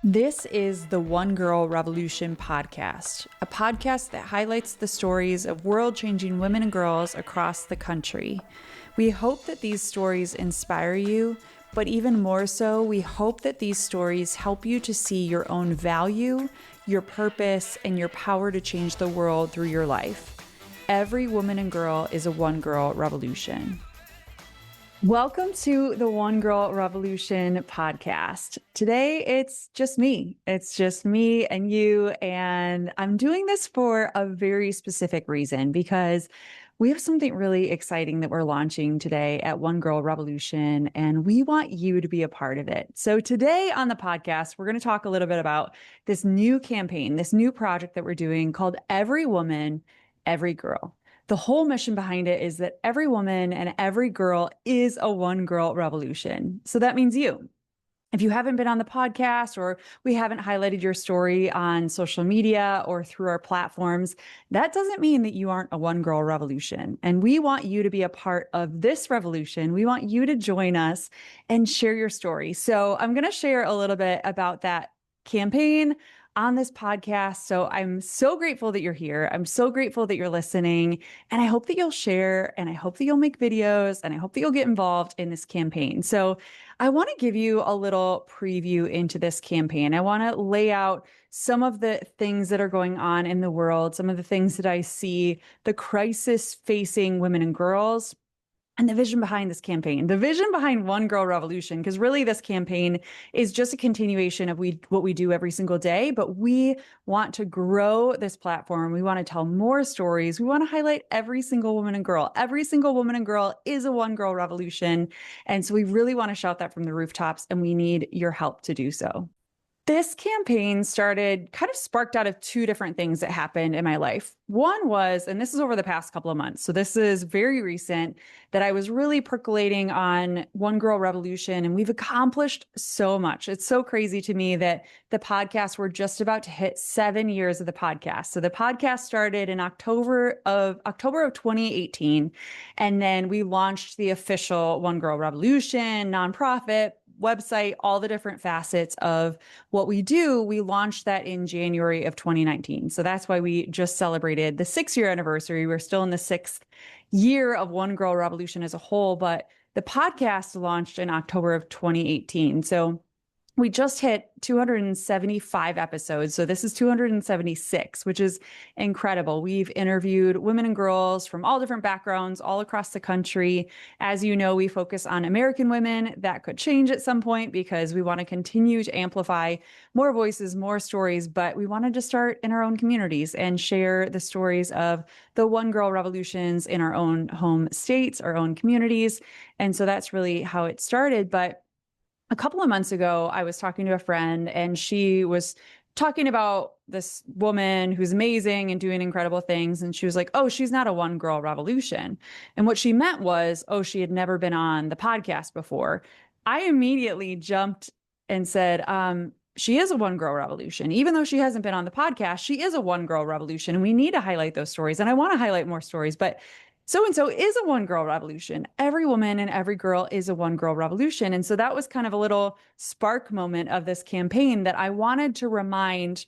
This is the One Girl Revolution podcast, a podcast that highlights the stories of world-changing women and girls across the country. We hope that these stories inspire you, but even more so, we hope that these stories help you to see your own value, your purpose, and your power to change the world through your life. Every woman and girl is a One Girl Revolution. Welcome to the One Girl Revolution podcast. Today, it's just me. It's just me and you. And I'm doing this for a very specific reason because we have something really exciting that we're launching today at One Girl Revolution, and we want you to be a part of it. So today on the podcast, we're going to talk a little bit about this new campaign, this new project that we're doing called Every Woman, Every Girl. The whole mission behind it is that every woman and every girl is a one girl revolution. So that means you. If you haven't been on the podcast or we haven't highlighted your story on social media or through our platforms, that doesn't mean that you aren't a one girl revolution. And we want you to be a part of this revolution. We want you to join us and share your story. So I'm going to share a little bit about that campaign on this podcast. So I'm so grateful that you're here. I'm so grateful that you're listening. And I hope that you'll share, and I hope that you'll make videos, and I hope that you'll get involved in this campaign. So I want to give you a little preview into this campaign. I want to lay out some of the things that are going on in the world, some of the things that I see, the crisis facing women and girls, and the vision behind this campaign, the vision behind One Girl Revolution, because really this campaign is just a continuation of what we do every single day, but we want to grow this platform. We want to tell more stories. We want to highlight every single woman and girl. Every single woman and girl is a One Girl Revolution. And so we really want to shout that from the rooftops, and we need your help to do so. This campaign kind of sparked out of two different things that happened in my life. One was, and this is over the past couple of months, so this is very recent, that I was really percolating on One Girl Revolution, and we've accomplished so much. It's so crazy to me that the podcast, we're just about to hit 7 years of the podcast. So the podcast started in October of 2018, and then we launched the official One Girl Revolution nonprofit website, all the different facets of what we do. We launched that in January of 2019. So that's why we just celebrated the 6-year anniversary. We're still in the 6th year of One Girl Revolution as a whole, but the podcast launched in October of 2018. So we just hit 275 episodes. So this is 276, which is incredible. We've interviewed women and girls from all different backgrounds all across the country. As you know, we focus on American women. That could change at some point because we want to continue to amplify more voices, more stories, but we wanted to start in our own communities and share the stories of the One Girl Revolutions in our own home states, our own communities. And so that's really how it started. But a couple of months ago, I was talking to a friend, and she was talking about this woman who's amazing and doing incredible things. And she was like, oh, she's not a one girl revolution. And what she meant was, oh, she had never been on the podcast before. I immediately jumped and said, she is a one girl revolution. Even though she hasn't been on the podcast, she is a one girl revolution. And we need to highlight those stories. And I want to highlight more stories, but so-and-so is a one girl revolution. Every woman and every girl is a one girl revolution. And so that was kind of a little spark moment of this campaign that I wanted to remind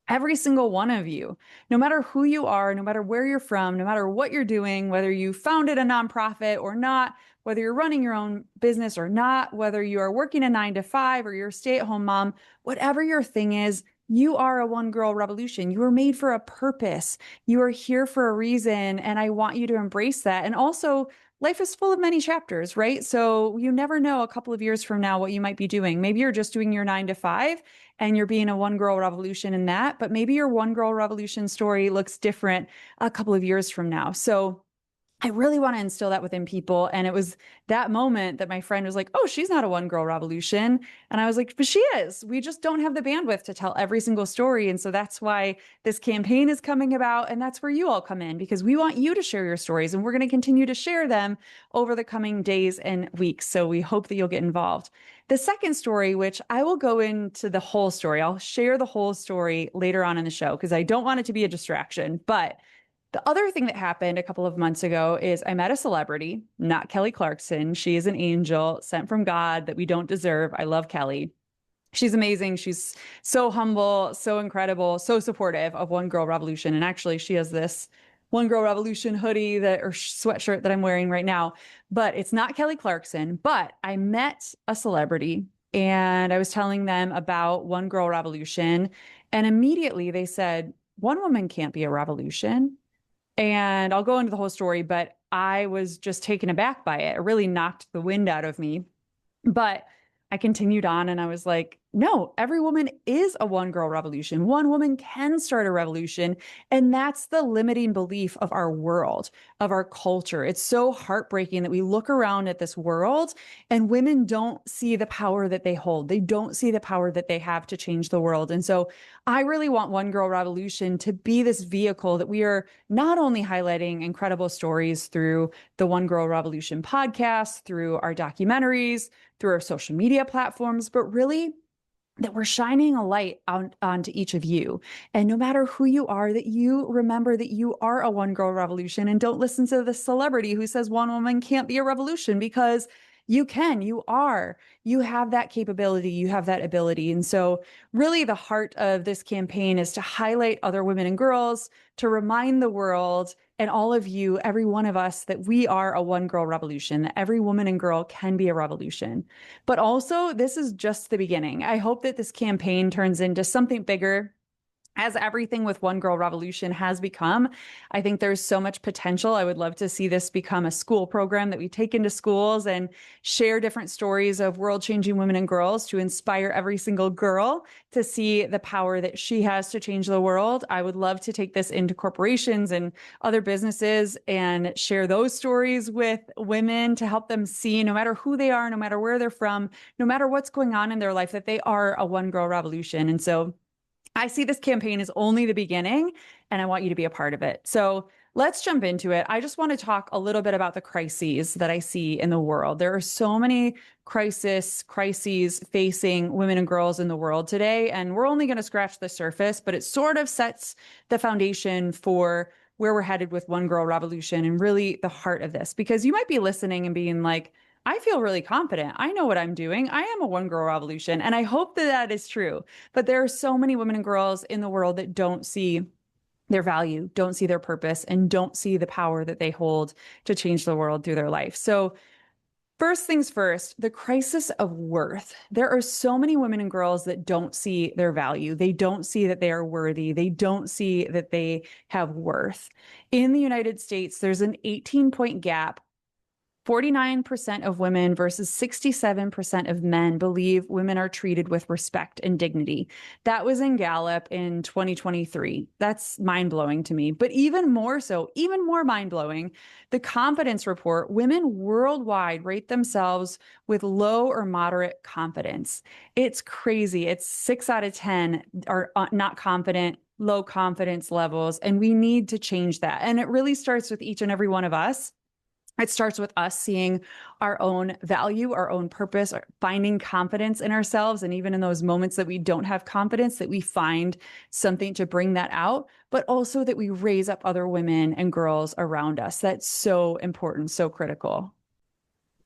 every single one of you, no matter who you are, no matter where you're from, no matter what you're doing, whether you founded a nonprofit or not, whether you're running your own business or not, whether you are working a 9-to-5 or you're a stay-at-home mom, whatever your thing is, you are a one girl revolution. You were made for a purpose. You are here for a reason. And I want you to embrace that. And also, life is full of many chapters, right? So you never know a couple of years from now what you might be doing. Maybe you're just doing your 9-to-5 and you're being a one girl revolution in that, but maybe your one girl revolution story looks different a couple of years from now. So I really want to instill that within people. And it was that moment that my friend was like, oh, she's not a one girl revolution. And I was like, but she is. We just don't have the bandwidth to tell every single story. And so that's why this campaign is coming about. And that's where you all come in, because we want you to share your stories, and we're going to continue to share them over the coming days and weeks. So we hope that you'll get involved. The second story, which I will go into the whole story, I'll share the whole story later on in the show because I don't want it to be a distraction. But the other thing that happened a couple of months ago is I met a celebrity, not Kelly Clarkson. She is an angel sent from God that we don't deserve. I love Kelly. She's amazing. She's so humble, so incredible, so supportive of One Girl Revolution. And actually, she has this One Girl Revolution hoodie that or sweatshirt that I'm wearing right now. But it's not Kelly Clarkson. But I met a celebrity and I was telling them about One Girl Revolution. And immediately they said, one woman can't be a revolution. And I'll go into the whole story, but I was just taken aback by it. It really knocked the wind out of me. But I continued on and I was like, no, every woman is a one girl revolution. One woman can start a revolution. And that's the limiting belief of our world, of our culture. It's so heartbreaking that we look around at this world and women don't see the power that they hold. They don't see the power that they have to change the world. And so I really want One Girl Revolution to be this vehicle that we are not only highlighting incredible stories through the One Girl Revolution podcast, through our documentaries, through our social media platforms, but really that we're shining a light onto each of you. And no matter who you are, that you remember that you are a one girl revolution and don't listen to the celebrity who says one woman can't be a revolution because you can, you are, you have that capability, you have that ability. And so really the heart of this campaign is to highlight other women and girls, to remind the world and all of you, every one of us, that we are a one girl revolution, that every woman and girl can be a revolution. But also, this is just the beginning. I hope that this campaign turns into something bigger. As everything with One Girl Revolution has become, I think there's so much potential. I would love to see this become a school program that we take into schools and share different stories of world-changing women and girls to inspire every single girl to see the power that she has to change the world. I would love to take this into corporations and other businesses and share those stories with women to help them see, no matter who they are, no matter where they're from, no matter what's going on in their life, that they are a one girl revolution. And so I see this campaign as only the beginning, and I want you to be a part of it. So let's jump into it. I just want to talk a little bit about the crises that I see in the world. There are so many crises facing women and girls in the world today, and we're only going to scratch the surface, but it sort of sets the foundation for where we're headed with One Girl Revolution and really the heart of this. Because you might be listening and being like, I feel really confident. I know what I'm doing. I am a one girl revolution. And I hope that that is true. But there are so many women and girls in the world that don't see their value, don't see their purpose, and don't see the power that they hold to change the world through their life. So first things first, the crisis of worth. There are so many women and girls that don't see their value. They don't see that they are worthy. They don't see that they have worth. In the United States, there's an 18-point gap. 49% of women versus 67% of men believe women are treated with respect and dignity. That was in Gallup in 2023. That's mind-blowing to me. But even more so, even more mind-blowing, the confidence report, women worldwide rate themselves with low or moderate confidence. It's crazy. It's 6 out of 10 are not confident, low confidence levels, and we need to change that. And it really starts with each and every one of us. It starts with us seeing our own value, our own purpose, finding confidence in ourselves. And even in those moments that we don't have confidence, that we find something to bring that out, but also that we raise up other women and girls around us. That's so important, so critical.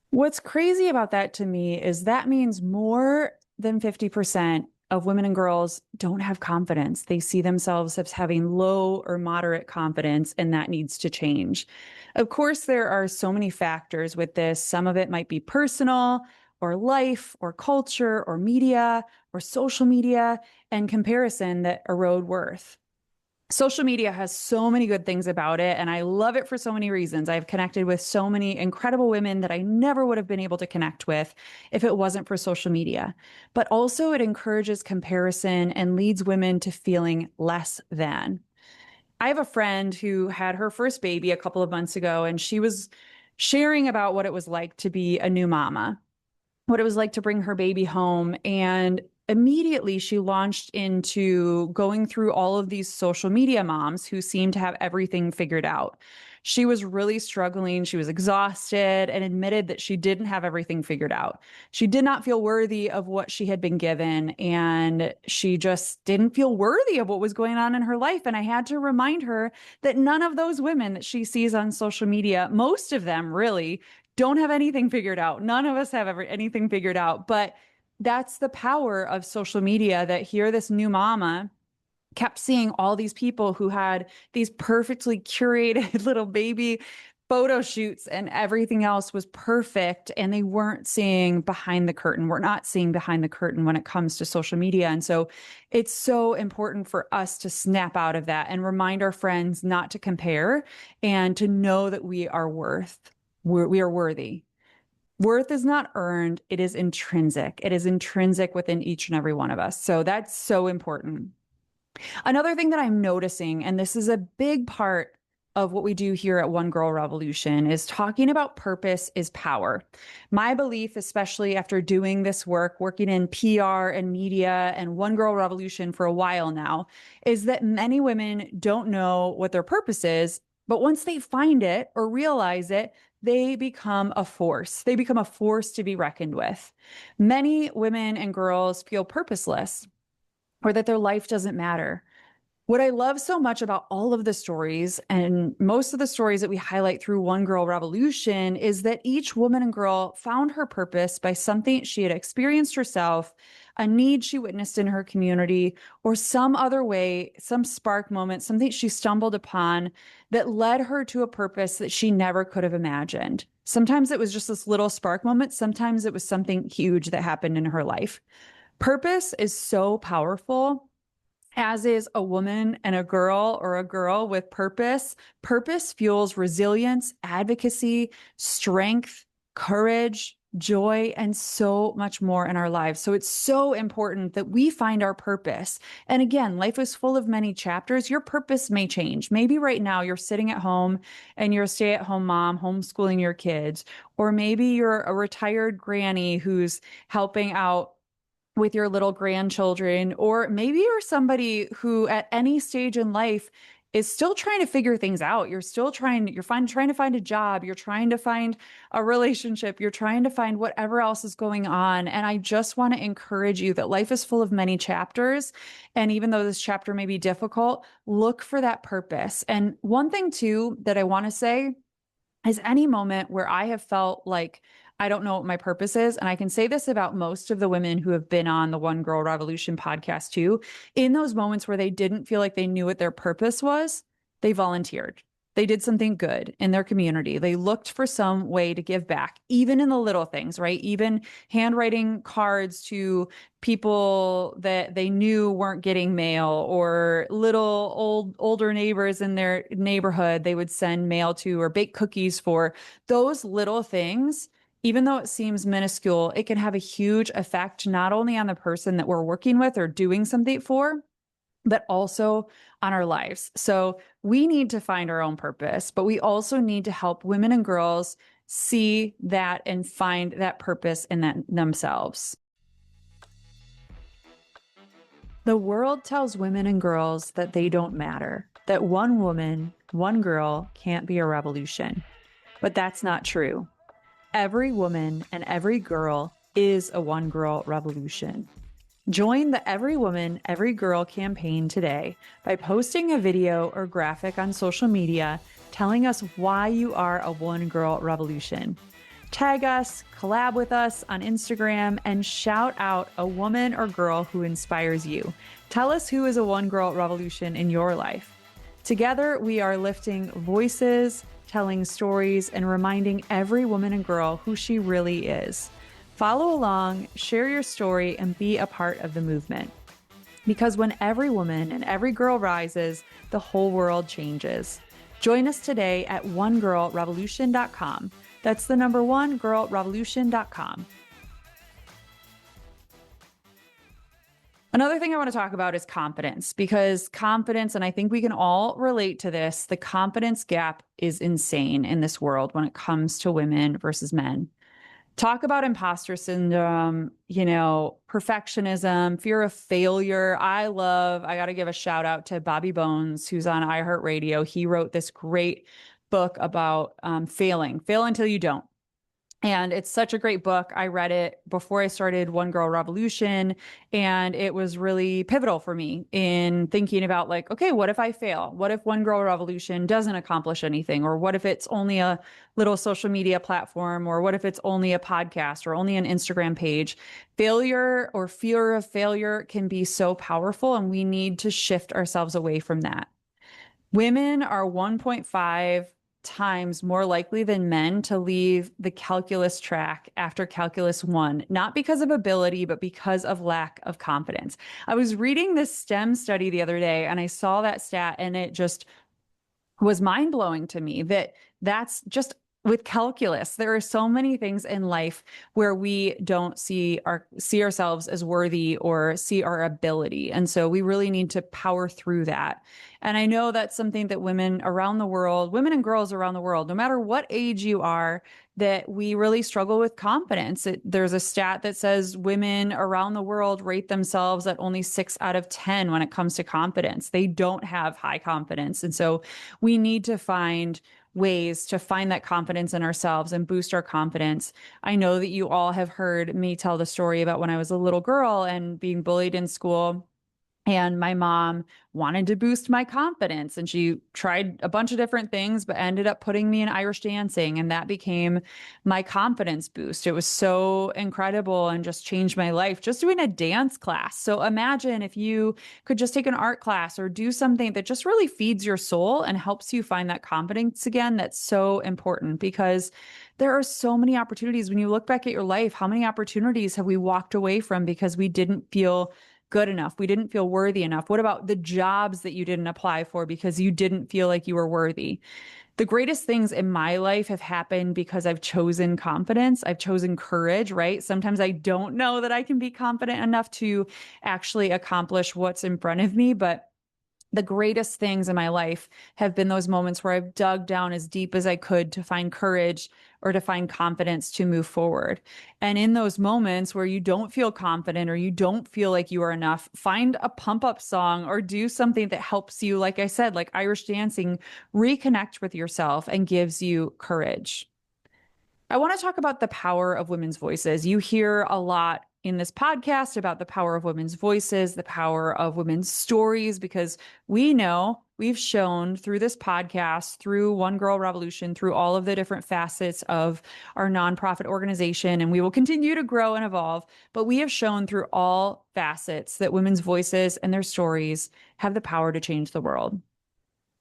What's crazy about that to me is that means more than 50% of women and girls don't have confidence. They see themselves as having low or moderate confidence, and that needs to change. Of course, there are so many factors with this. Some of it might be personal or life or culture or media or social media and comparison that erode worth. Social media has so many good things about it, and I love it for so many reasons. I've connected with so many incredible women that I never would have been able to connect with if it wasn't for social media. But also it encourages comparison and leads women to feeling less than. I have a friend who had her first baby a couple of months ago, and she was sharing about what it was like to be a new mama, what it was like to bring her baby home. And immediately she launched into going through all of these social media moms who seem to have everything figured out. She was really struggling. She was exhausted and admitted that she didn't have everything figured out. She did not feel worthy of what she had been given, and she just didn't feel worthy of what was going on in her life. And I had to remind her that none of those women that she sees on social media, most of them really don't have anything figured out. None of us have anything figured out, but that's the power of social media, that here this new mama kept seeing all these people who had these perfectly curated little baby photo shoots and everything else was perfect. And they weren't seeing behind the curtain. We're not seeing behind the curtain when it comes to social media. And so it's so important for us to snap out of that and remind our friends not to compare and to know that we are we are worthy. Worth is not earned, it is intrinsic. It is intrinsic within each and every one of us. So that's so important. Another thing that I'm noticing, and this is a big part of what we do here at One Girl Revolution, is talking about purpose is power. My belief, especially after doing this work, working in PR and media and One Girl Revolution for a while now, is that many women don't know what their purpose is. But once they find it or realize it, they become a force. They become a force to be reckoned with. Many women and girls feel purposeless or that their life doesn't matter. What I love so much about all of the stories and most of the stories that we highlight through One Girl Revolution is that each woman and girl found her purpose by something she had experienced herself, a need she witnessed in her community, or some other way, some spark moment, something she stumbled upon that led her to a purpose that she never could have imagined. Sometimes it was just this little spark moment. Sometimes it was something huge that happened in her life. Purpose is so powerful, as is a woman and a girl or a girl with purpose. Purpose fuels resilience, advocacy, strength, courage, joy, and so much more in our lives. So it's so important that we find our purpose. And again, life is full of many chapters. Your purpose may change. Maybe right now you're sitting at home and you're a stay-at-home mom homeschooling your kids, or maybe you're a retired granny who's helping out with your little grandchildren, or maybe you're somebody who at any stage in life is still trying to figure things out. Trying to find a job, you're trying to find a relationship, you're trying to find whatever else is going on. And I just want to encourage you that life is full of many chapters. And even though this chapter may be difficult, look for that purpose. And one thing too that I want to say is any moment where I have felt like I don't know what my purpose is, and I can say this about most of the women who have been on the One Girl Revolution podcast too, in those moments where they didn't feel like they knew what their purpose was, they volunteered. They did something good in their community. They looked for some way to give back, even in the little things, right? Even handwriting cards to people that they knew weren't getting mail, or little older neighbors in their neighborhood they would send mail to or bake cookies for. Those little things, even though it seems minuscule, it can have a huge effect, not only on the person that we're working with or doing something for, but also on our lives. So we need to find our own purpose, but we also need to help women and girls see that and find that purpose in that themselves. The world tells women and girls that they don't matter, that one woman, one girl can't be a revolution. But that's not true. Every woman and every girl is a One Girl Revolution. Join the Every Woman, Every Girl campaign today by posting a video or graphic on social media telling us why you are a One Girl Revolution. Tag us, collab with us on Instagram, and shout out a woman or girl who inspires you. Tell us who is a One Girl Revolution in your life. Together, we are lifting voices, telling stories, and reminding every woman and girl who she really is. Follow along, share your story, and be a part of the movement. Because when every woman and every girl rises, the whole world changes. Join us today at onegirlrevolution.com. That's the number one, girlrevolution.com. Another thing I want to talk about is confidence, because confidence, and I think we can all relate to this, the confidence gap is insane in this world when it comes to women versus men. Talk about imposter syndrome, perfectionism, fear of failure. I got to give a shout out to Bobby Bones, who's on iHeartRadio. He wrote this great book about fail until you don't. And it's such a great book. I read it before I started One Girl Revolution, and it was really pivotal for me in thinking about like, okay, what if I fail? What if One Girl Revolution doesn't accomplish anything? Or what if it's only a little social media platform? Or what if it's only a podcast or only an Instagram page? Failure or fear of failure can be so powerful, and we need to shift ourselves away from that. Women are 1.5 times more likely than men to leave the calculus track after calculus one, not because of ability, but because of lack of confidence. I was reading this STEM study the other day and I saw that stat, and it just was mind blowing to me that that's just with calculus. There are so many things in life where we don't see ourselves as worthy or see our ability. And so we really need to power through that. And I know that's something that women around the world, women and girls around the world, no matter what age you are, that we really struggle with confidence. There's a stat that says women around the world rate themselves at only 6 out of 10 when it comes to confidence. They don't have high confidence. And so we need to find ways to find that confidence in ourselves and boost our confidence. I know that you all have heard me tell the story about when I was a little girl and being bullied in school. And my mom wanted to boost my confidence. And she tried a bunch of different things, but ended up putting me in Irish dancing. And that became my confidence boost. It was so incredible and just changed my life just doing a dance class. So imagine if you could just take an art class or do something that just really feeds your soul and helps you find that confidence again. That's so important because there are so many opportunities. When you look back at your life, how many opportunities have we walked away from because we didn't feel good enough? We didn't feel worthy enough. What about the jobs that you didn't apply for because you didn't feel like you were worthy? The greatest things in my life have happened because I've chosen confidence. I've chosen courage, right? Sometimes I don't know that I can be confident enough to actually accomplish what's in front of me, but the greatest things in my life have been those moments where I've dug down as deep as I could to find courage or to find confidence to move forward. And in those moments where you don't feel confident or you don't feel like you are enough, find a pump up song or do something that helps you, like I said, like Irish dancing, reconnect with yourself and gives you courage. I want to talk about the power of women's voices. You hear a lot in this podcast about the power of women's voices, the power of women's stories, because we know we've shown through this podcast, through One Girl Revolution, through all of the different facets of our nonprofit organization, and we will continue to grow and evolve. But we have shown through all facets that women's voices and their stories have the power to change the world.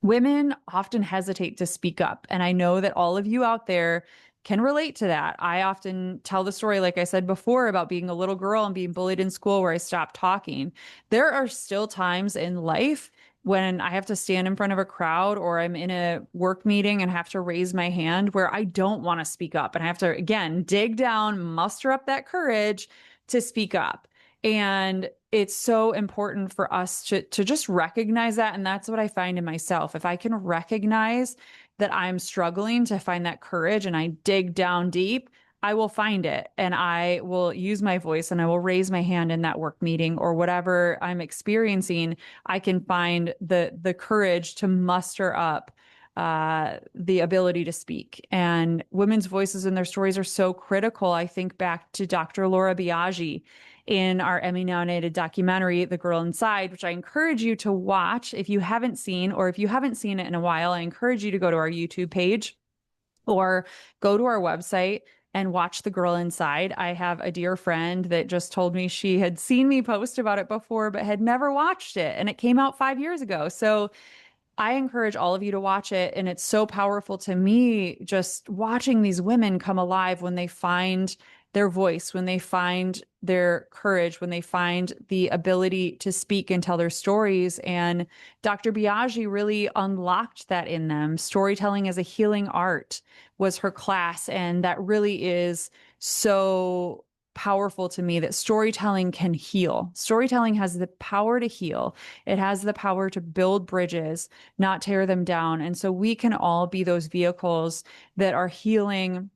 Women often hesitate to speak up. And I know that all of you out there can relate to that. I often tell the story, like I said before, about being a little girl and being bullied in school where I stopped talking. There are still times in life when I have to stand in front of a crowd or I'm in a work meeting and have to raise my hand where I don't want to speak up. And I have to, again, dig down, muster up that courage to speak up. And it's so important for us to just recognize that. And that's what I find in myself. If I can recognize that I'm struggling to find that courage and I dig down deep, I will find it and I will use my voice and I will raise my hand in that work meeting or whatever I'm experiencing. I can find the courage to muster up the ability to speak. And women's voices and their stories are so critical. I think back to Dr. Laura Biaggi in our Emmy-nominated documentary, The Girl Inside, which I encourage you to watch if you haven't seen, or if you haven't seen it in a while, I encourage you to go to our YouTube page or go to our website and watch The Girl Inside. I have a dear friend that just told me she had seen me post about it before, but had never watched it. And it came out 5 years ago. So I encourage all of you to watch it. And it's so powerful to me just watching these women come alive when they find their voice, when they find their courage, when they find the ability to speak and tell their stories. And Dr. Biaggi really unlocked that in them. Storytelling as a healing art was her class. And that really is so powerful to me that storytelling can heal. Storytelling has the power to heal. It has the power to build bridges, not tear them down. And so we can all be those vehicles that are healing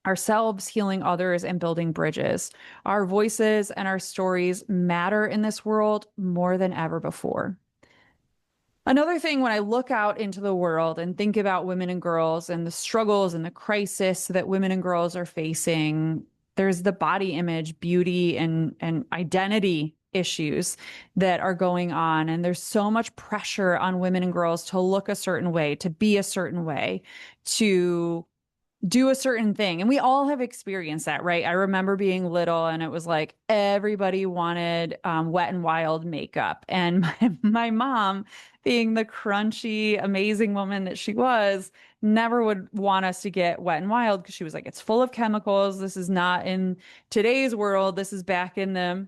ourselves, healing others, and building bridges. Our voices and our stories matter in this world more than ever before. Another thing, when I look out into the world and think about women and girls and the struggles and the crisis that women and girls are facing, there's the body image, beauty, and identity issues that are going on. And there's so much pressure on women and girls to look a certain way, to be a certain way, to do a certain thing. And we all have experienced that, right? I remember being little and it was like everybody wanted Wet and Wild makeup. And my mom, being the crunchy, amazing woman that she was, never would want us to get Wet and Wild because she was like, it's full of chemicals. This is not in today's world. This is back in the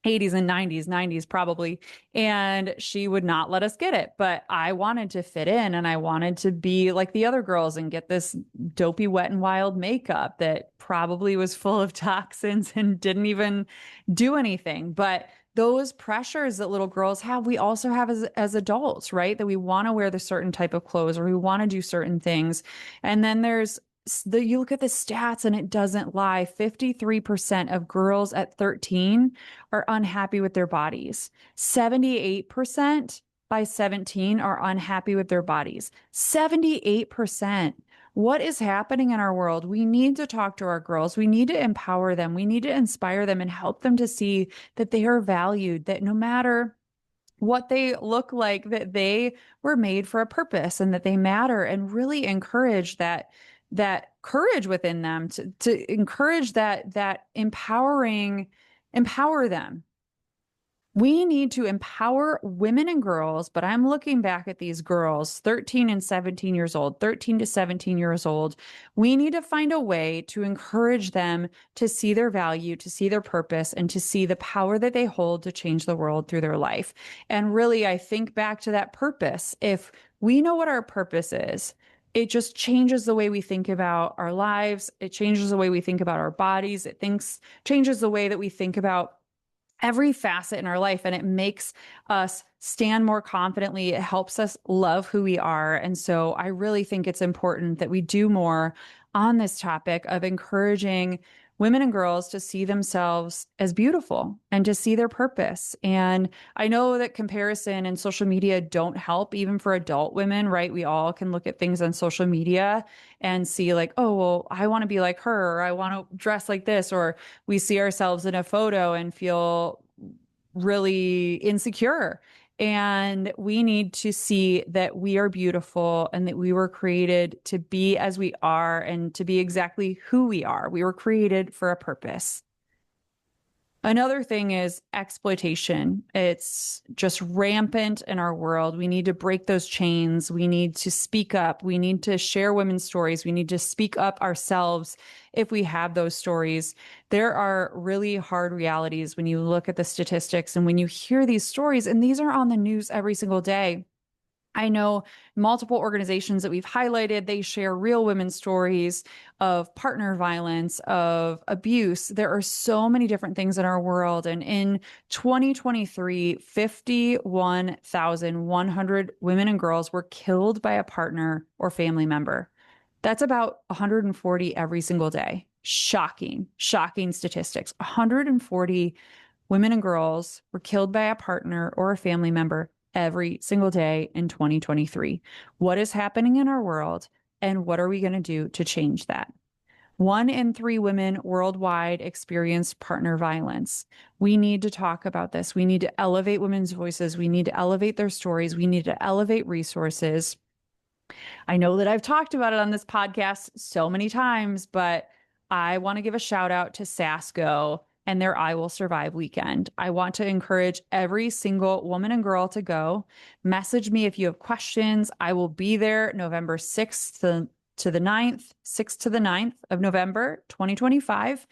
80s and 90s probably. And she would not let us get it. But I wanted to fit in and I wanted to be like the other girls and get this dopey Wet and Wild makeup that probably was full of toxins and didn't even do anything. But those pressures that little girls have, we also have as adults, right? That we want to wear the certain type of clothes or we want to do certain things. And then there's you look at the stats and it doesn't lie. 53% of girls at 13 are unhappy with their bodies. 78% by 17 are unhappy with their bodies. 78%. What is happening in our world? We need to talk to our girls. We need to empower them. We need to inspire them and help them to see that they are valued, that no matter what they look like, that they were made for a purpose and that they matter, and really encourage that courage within them to encourage that empower them. We need to empower women and girls, but I'm looking back at these girls, 13 and 17 years old, 13 to 17 years old. We need to find a way to encourage them to see their value, to see their purpose, and to see the power that they hold to change the world through their life. And really, I think back to that purpose. If we know what our purpose is, it just changes the way we think about our lives. It changes the way we think about our bodies. Changes the way that we think about every facet in our life, and it makes us stand more confidently. It helps us love who we are. And so I really think it's important that we do more on this topic of encouraging women and girls to see themselves as beautiful and to see their purpose. And I know that comparison and social media don't help even for adult women, right? We all can look at things on social media and see like, oh, well, I want to be like her, or I want to dress like this, or we see ourselves in a photo and feel really insecure. And we need to see that we are beautiful and that we were created to be as we are and to be exactly who we are. We were created for a purpose. Another thing is exploitation. It's just rampant in our world. We need to break those chains. We need to speak up. We need to share women's stories. We need to speak up ourselves if we have those stories. There are really hard realities when you look at the statistics and when you hear these stories, and these are on the news every single day. I know multiple organizations that we've highlighted, they share real women's stories of partner violence, of abuse. There are so many different things in our world. And in 2023, 51,100 women and girls were killed by a partner or family member. That's about 140 every single day. Shocking, shocking statistics. 140 women and girls were killed by a partner or a family member every single day in 2023. What is happening in our world, and what are we going to do to change that? 1 in 3 women worldwide experienced partner violence. We need to talk about this. We need to elevate women's voices. We need to elevate their stories. We need to elevate resources. I know that I've talked about it on this podcast so many times, but I want to give a shout out to Sasco and their I Will Survive weekend. I want to encourage every single woman and girl to go. Message me if you have questions. I will be there November 6th to the 9th, 6th to the 9th of November, 2025.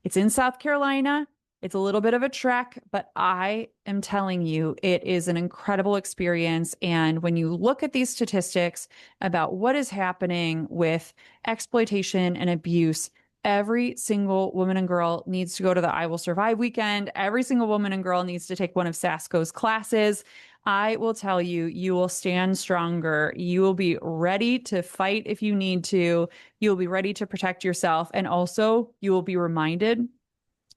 It's in South Carolina. It's a little bit of a trek, but I am telling you, it is an incredible experience. And when you look at these statistics about what is happening with exploitation and abuse, every single woman and girl needs to go to the I Will Survive weekend. Every single woman and girl needs to take one of Sasco's classes. I will tell you, you will stand stronger. You will be ready to fight if you need to. You'll be ready to protect yourself. And also, you will be reminded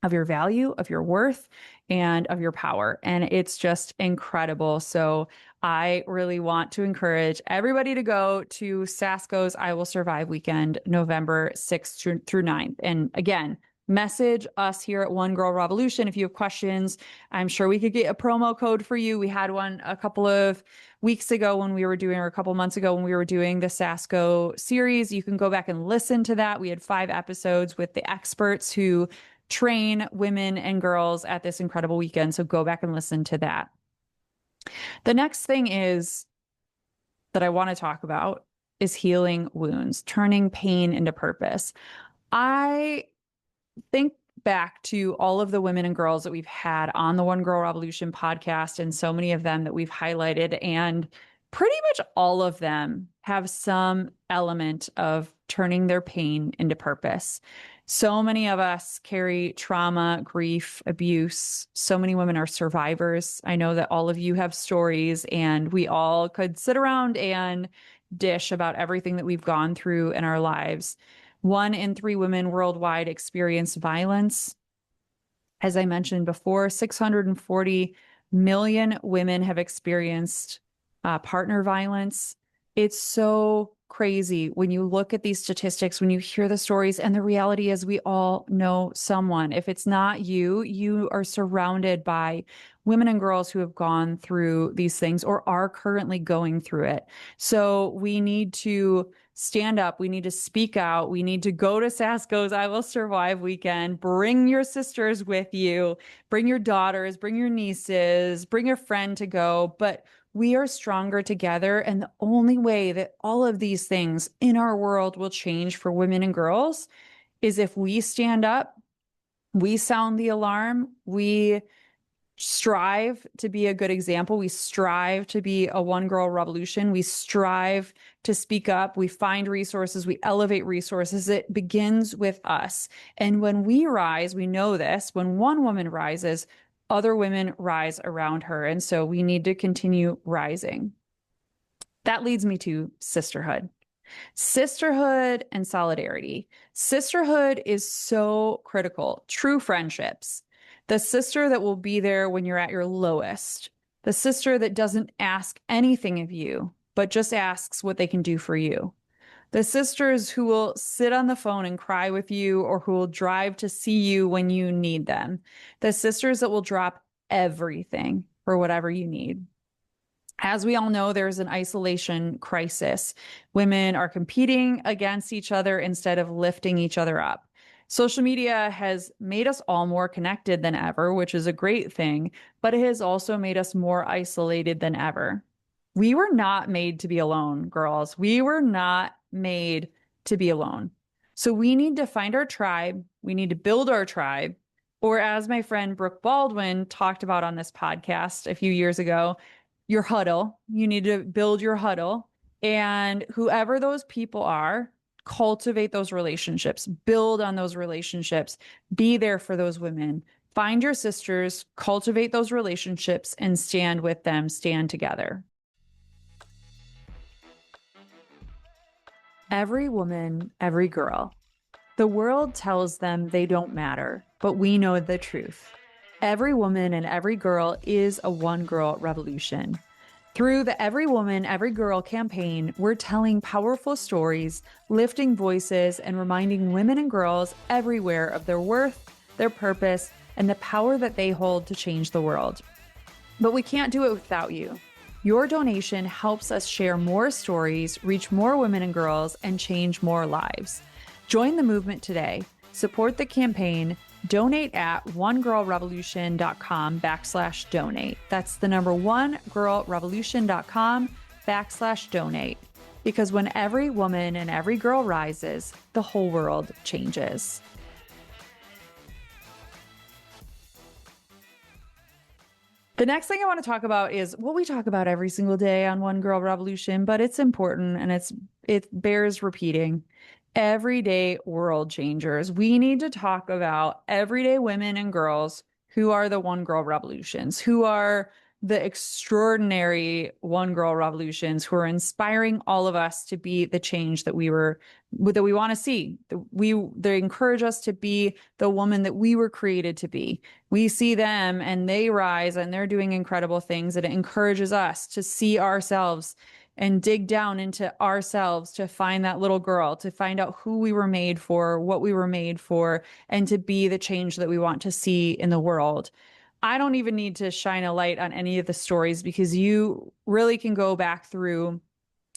of your value, of your worth, and of your power. And it's just incredible. So I really want to encourage everybody to go to Sasko's I Will Survive weekend, November 6th through 9th. And again, message us here at One Girl Revolution if you have questions. I'm sure we could get a promo code for you. We had one a couple of weeks ago when we were doing, or a couple months ago when we were doing the Sasko series. You can go back and listen to that. We had 5 episodes with the experts who train women and girls at this incredible weekend. So go back and listen to that. The next thing is that I want to talk about is healing wounds, turning pain into purpose. I think back to all of the women and girls that we've had on the One Girl Revolution podcast, and so many of them that we've highlighted, and pretty much all of them have some element of turning their pain into purpose. So many of us carry trauma, grief, abuse. So many women are survivors. I know that all of you have stories, and we all could sit around and dish about everything that we've gone through in our lives. 1 in 3 women worldwide experience violence. As I mentioned before, 640 million women have experienced partner violence. It's so crazy when you look at these statistics, when you hear the stories, and the reality is we all know someone. If it's not you, you are surrounded by women and girls who have gone through these things or are currently going through it. So we need to stand up. We need to speak out. We need to go to Sasko's I Will Survive weekend. Bring your sisters with you. Bring your daughters, bring your nieces, bring a friend to go. But we are stronger together. And the only way that all of these things in our world will change for women and girls is if we stand up, we sound the alarm, we strive to be a good example. We strive to be a one girl revolution. We strive to speak up. We find resources. We elevate resources. It begins with us. And when we rise, we know this, when one woman rises, other women rise around her. And so we need to continue rising. That leads me to sisterhood. Sisterhood and solidarity. Sisterhood is so critical. True friendships. The sister that will be there when you're at your lowest. The sister that doesn't ask anything of you, but just asks what they can do for you. The sisters who will sit on the phone and cry with you, or who will drive to see you when you need them. The sisters that will drop everything for whatever you need. As we all know, there's an isolation crisis. Women are competing against each other instead of lifting each other up. Social media has made us all more connected than ever, which is a great thing, but it has also made us more isolated than ever. We were not made to be alone, girls. We were not made to be alone. So we need to find our tribe. We need to build our tribe. Or as my friend Brooke Baldwin talked about on this podcast a few years ago, your huddle. You need to build your huddle. And whoever those people are, cultivate those relationships, build on those relationships, be there for those women. Find your sisters, cultivate those relationships, and stand with them, stand together. Every woman, every girl. The world tells them they don't matter, but we know the truth. Every woman and every girl is a one girl revolution. Through the Every Woman, Every Girl campaign, we're telling powerful stories, lifting voices, and reminding women and girls everywhere of their worth, their purpose, and the power that they hold to change the world. But we can't do it without you. Your donation helps us share more stories, reach more women and girls, and change more lives. Join the movement today. Support the campaign. Donate at onegirlrevolution.com/donate. That's the number onegirlrevolution.com/donate. Because when every woman and every girl rises, the whole world changes. The next thing I want to talk about is what we talk about every single day on One Girl Revolution, but it's important and it bears repeating. Everyday world changers. We need to talk about everyday women and girls who are the one girl revolutions, who are the extraordinary one girl revolutions who are inspiring all of us to be the change that we want to see. They encourage us to be the woman that we were created to be. We see them and they rise and they're doing incredible things, and it encourages us to see ourselves and dig down into ourselves to find that little girl, to find out who we were made for, what we were made for, and to be the change that we want to see in the world. I don't even need to shine a light on any of the stories, because you really can go back through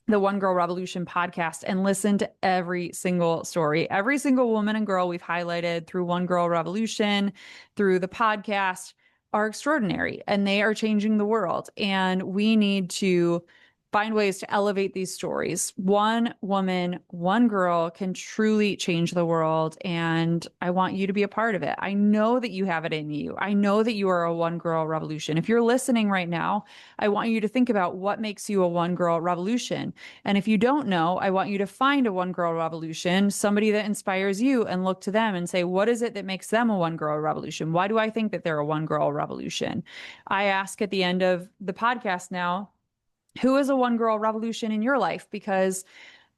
the One Girl Revolution podcast and listen to every single story. Every single woman and girl we've highlighted through One Girl Revolution, through the podcast, are extraordinary, and they are changing the world. And we need to find ways to elevate these stories. One woman, one girl can truly change the world, and I want you to be a part of it. I know that you have it in you. I know that you are a one girl revolution. If you're listening right now, I want you to think about what makes you a one girl revolution. And if you don't know, I want you to find a one girl revolution, somebody that inspires you, and look to them and say, what is it that makes them a one girl revolution? Why do I think that they're a one girl revolution? I ask at the end of the podcast now, who is a one girl revolution in your life? Because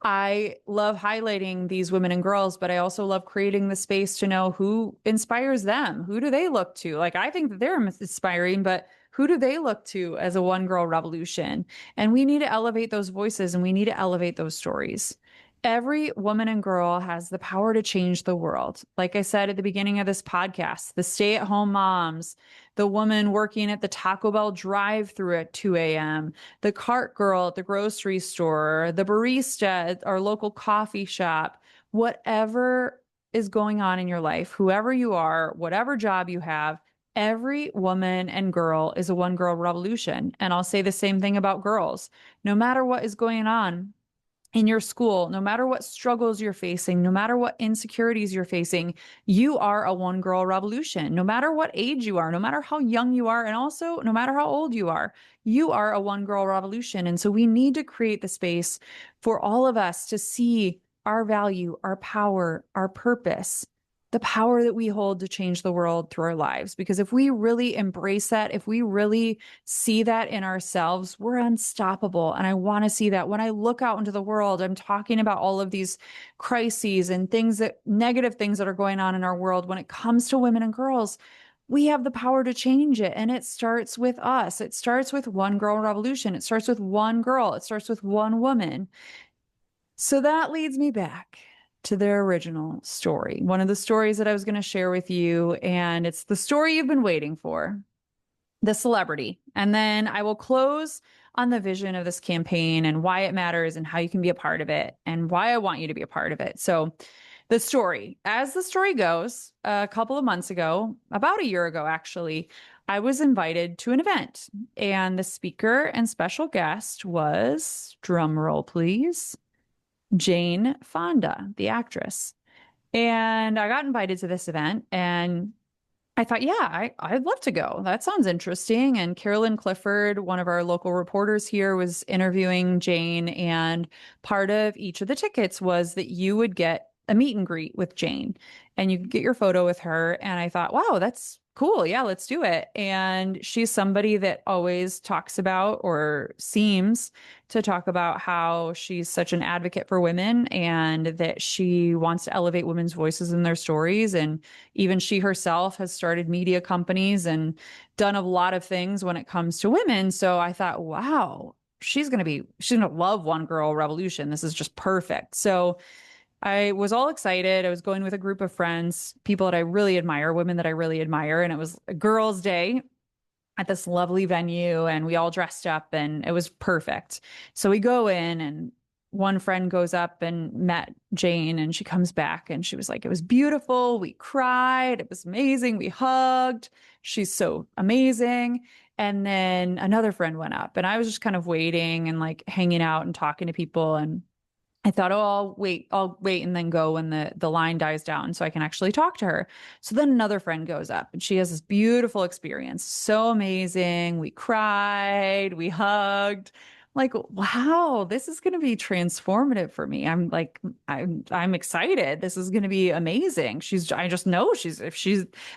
I love highlighting these women and girls, but I also love creating the space to know who inspires them. Who do they look to? Like, I think that they're inspiring, but who do they look to as a one girl revolution? And we need to elevate those voices, and we need to elevate those stories. Every woman and girl has the power to change the world. Like I said at the beginning of this podcast, the stay-at-home moms, the woman working at the Taco Bell drive-thru at 2 a.m., the cart girl at the grocery store, the barista at our local coffee shop, whatever is going on in your life, whoever you are, whatever job you have, every woman and girl is a one girl revolution. And I'll say the same thing about girls. No matter what is going on in your school, no matter what struggles you're facing, no matter what insecurities you're facing, you are a one girl revolution. No matter what age you are, no matter how young you are, and also no matter how old you are a one girl revolution. And so we need to create the space for all of us to see our value, our power, our purpose, the power that we hold to change the world through our lives. Because if we really embrace that, if we really see that in ourselves, we're unstoppable. And I want to see that. When I look out into the world, I'm talking about all of these crises and negative things that are going on in our world. When it comes to women and girls, we have the power to change it. And it starts with us. It starts with one girl revolution. It starts with one girl. It starts with one woman. So that leads me back to their original story, one of the stories that I was going to share with you. And it's the story you've been waiting for, the celebrity. And then I will close on the vision of this campaign and why it matters and how you can be a part of it and why I want you to be a part of it. So the story, as the story goes, a couple of months ago, about a year ago, actually, I was invited to an event, and the speaker and special guest was, drum roll, please, Jane Fonda, the actress. And I got invited to this event, and I thought, yeah, I'd love to go. That sounds interesting. And Carolyn Clifford, one of our local reporters here, was interviewing Jane. And part of each of the tickets was that you would get a meet and greet with Jane, and you could get your photo with her. And I thought, wow, that's cool. Yeah, let's do it. And she's somebody that always talks about, or seems to talk about, how she's such an advocate for women and that she wants to elevate women's voices in their stories. And even she herself has started media companies and done a lot of things when it comes to women. So I thought, wow, she's going to love One Girl Revolution. This is just perfect. So I was all excited. I was going with a group of friends, people that I really admire, women that I really admire. And it was a girls' day at this lovely venue, and we all dressed up, and it was perfect. So we go in, and one friend goes up and met Jane, and she comes back and she was like, it was beautiful. We cried. It was amazing. We hugged. She's so amazing. And then another friend went up, and I was just kind of waiting and like hanging out and talking to people. And I thought, oh, I'll wait and then go when the line dies down so I can actually talk to her. So then another friend goes up, and she has this beautiful experience. So amazing. We cried, we hugged. Like, wow, this is going to be transformative for me. I'm excited. This is going to be amazing. I just know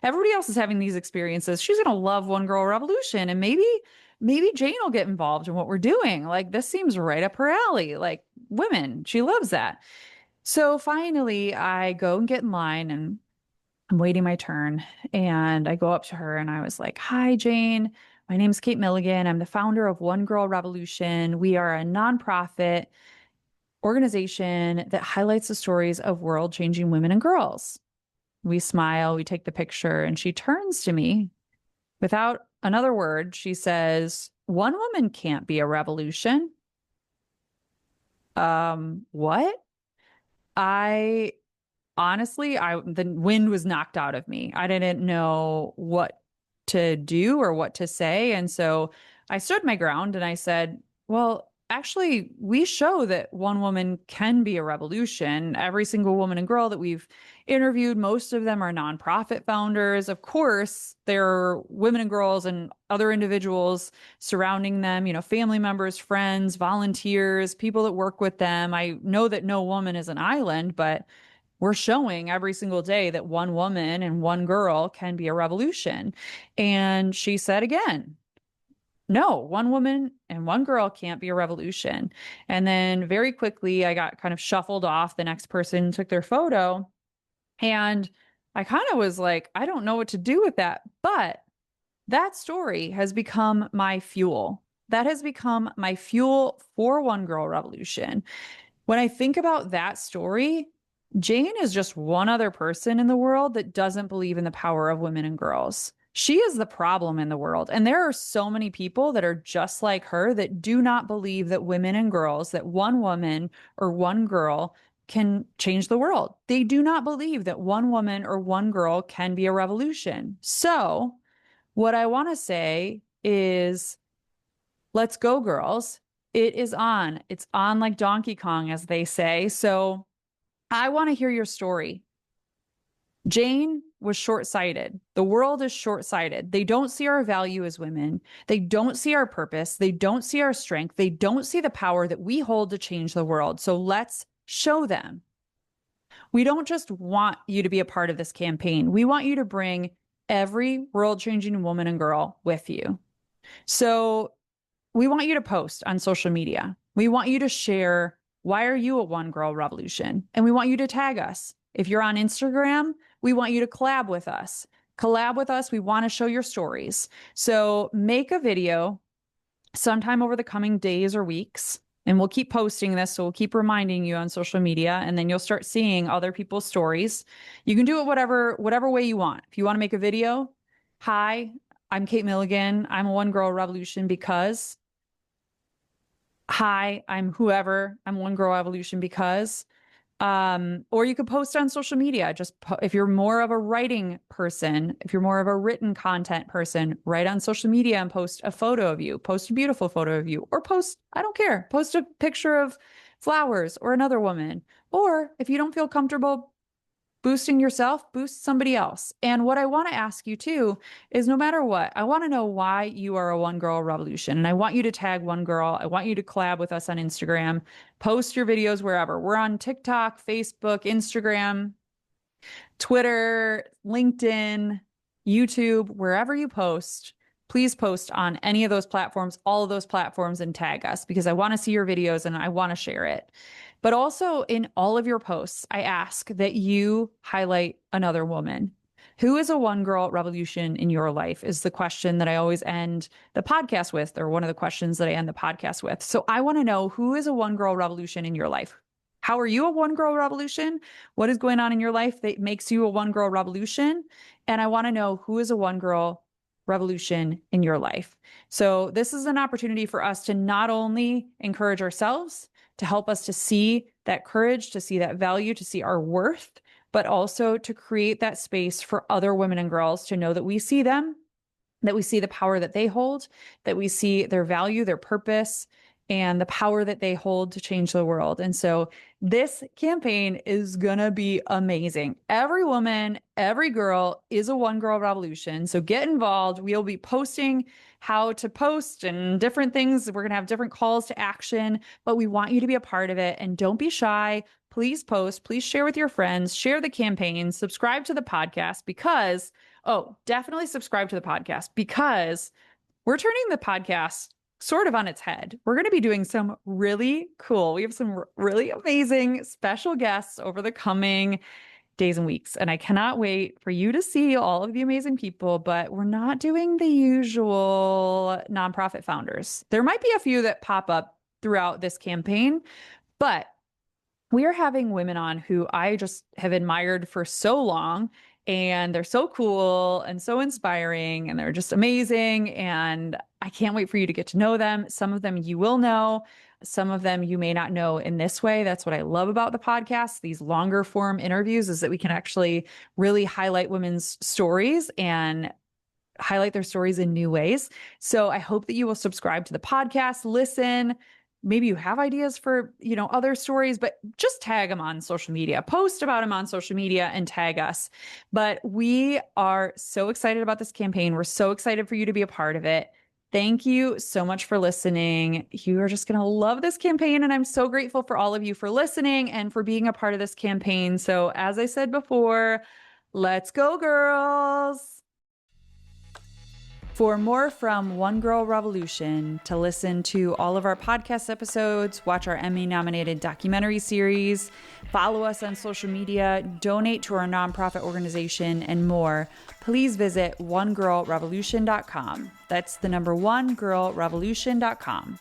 everybody else is having these experiences, she's going to love One Girl Revolution. And maybe maybe Jane will get involved in what we're doing. Like, this seems right up her alley. Like, women, she loves that. So finally, I go and get in line and I'm waiting my turn. And I go up to her and I was like, Hi, Jane. My name's Kate Milligan. I'm the founder of One Girl Revolution. We are a nonprofit organization that highlights the stories of world changing women and girls. We smile, we take the picture, and she turns to me without another word. She says, One woman can't be a revolution. What? I honestly, the wind was knocked out of me. I didn't know what to do or what to say. And so I stood my ground and I said, well, actually, we show that one woman can be a revolution. Every single woman and girl that we've interviewed, most of them are nonprofit founders. Of course, there are women and girls and other individuals surrounding them, family members, friends, volunteers, people that work with them. I know that no woman is an island, but we're showing every single day that one woman and one girl can be a revolution. And she said again, no, one woman and one girl can't be a revolution. And then very quickly, I got kind of shuffled off. The next person took their photo. And I kind of was like, I don't know what to do with that. But that story has become my fuel. That has become my fuel for One Girl Revolution. When I think about that story, Jane is just one other person in the world that doesn't believe in the power of women and girls. She is the problem in the world. And there are so many people that are just like her that do not believe that women and girls, that one woman or one girl can change the world. They do not believe that one woman or one girl can be a revolution. So, what I want to say is, let's go, girls. It is on. It's on like Donkey Kong, as they say. So, I want to hear your story. Jane was short-sighted. The world is short-sighted. They don't see our value as women. They don't see our purpose. They don't see our strength. They don't see the power that we hold to change the world. So let's show them. We don't just want you to be a part of this campaign. We want you to bring every world-changing woman and girl with you. So we want you to post on social media. We want you to share, why are you a One Girl Revolution? And we want you to tag us. If you're on Instagram, we want you to collab with us. Collab with us. We want to show your stories. So make a video sometime over the coming days or weeks, and we'll keep posting this. So we'll keep reminding you on social media, and then you'll start seeing other people's stories. You can do it whatever way you want. If you want to make a video, hi, I'm Kate Milligan. I'm a One Girl Revolution because... Hi, I'm whoever. I'm One Girl Evolution because, or you could post on social media. If you're more of a writing person, if you're more of a written content person, write on social media and post a photo of you, post a beautiful photo of you, or post, I don't care, post a picture of flowers or another woman. Or if you don't feel comfortable boosting yourself, boost somebody else. And what I want to ask you too is, no matter what, I want to know why you are a One Girl Revolution. And I want you to tag one girl. I want you to collab with us on Instagram, post your videos wherever. We're on TikTok, Facebook, Instagram, Twitter, LinkedIn, YouTube, wherever you post. Please post on any of those platforms, all of those platforms, and tag us, because I want to see your videos and I want to share it. But also in all of your posts, I ask that you highlight another woman. Who is a One Girl Revolution in your life is the question that I always end the podcast with, or one of the questions that I end the podcast with. So I want to know, who is a One Girl Revolution in your life? How are you a One Girl Revolution? What is going on in your life that makes you a One Girl Revolution? And I want to know, who is a One Girl Revolution in your life? So this is an opportunity for us to not only encourage ourselves, to help us to see that courage, to see that value, to see our worth, but also to create that space for other women and girls to know that we see them, that we see the power that they hold, that we see their value, their purpose, and the power that they hold to change the world. And so this campaign is going to be amazing. Every woman, every girl is a One Girl Revolution. So get involved. We'll be posting how to post and different things. We're going to have different calls to action, but we want you to be a part of it. And don't be shy. Please post, please share with your friends, share the campaign, subscribe to the podcast, because, definitely subscribe to the podcast, because we're turning the podcast sort of on its head. We're going to be doing some really cool, we have some really amazing special guests over the coming days and weeks. And I cannot wait for you to see all of the amazing people, but we're not doing the usual nonprofit founders. There might be a few that pop up throughout this campaign, but we are having women on who I just have admired for so long, and they're so cool and so inspiring, and they're just amazing. And I can't wait for you to get to know them. Some of them you will know, some of them you may not know in this way. That's what I love about the podcast, these longer form interviews, is that we can actually really highlight women's stories and highlight their stories in new ways. So I hope that you will subscribe to the podcast, listen. Maybe you have ideas for, other stories, but just tag them on social media, post about them on social media and tag us. But we are so excited about this campaign. We're so excited for you to be a part of it. Thank you so much for listening. You are just going to love this campaign. And I'm so grateful for all of you for listening and for being a part of this campaign. So as I said before, let's go, girls. For more from One Girl Revolution, to listen to all of our podcast episodes, watch our Emmy-nominated documentary series, follow us on social media, donate to our nonprofit organization, and more, please visit onegirlrevolution.com. That's the number onegirlrevolution.com.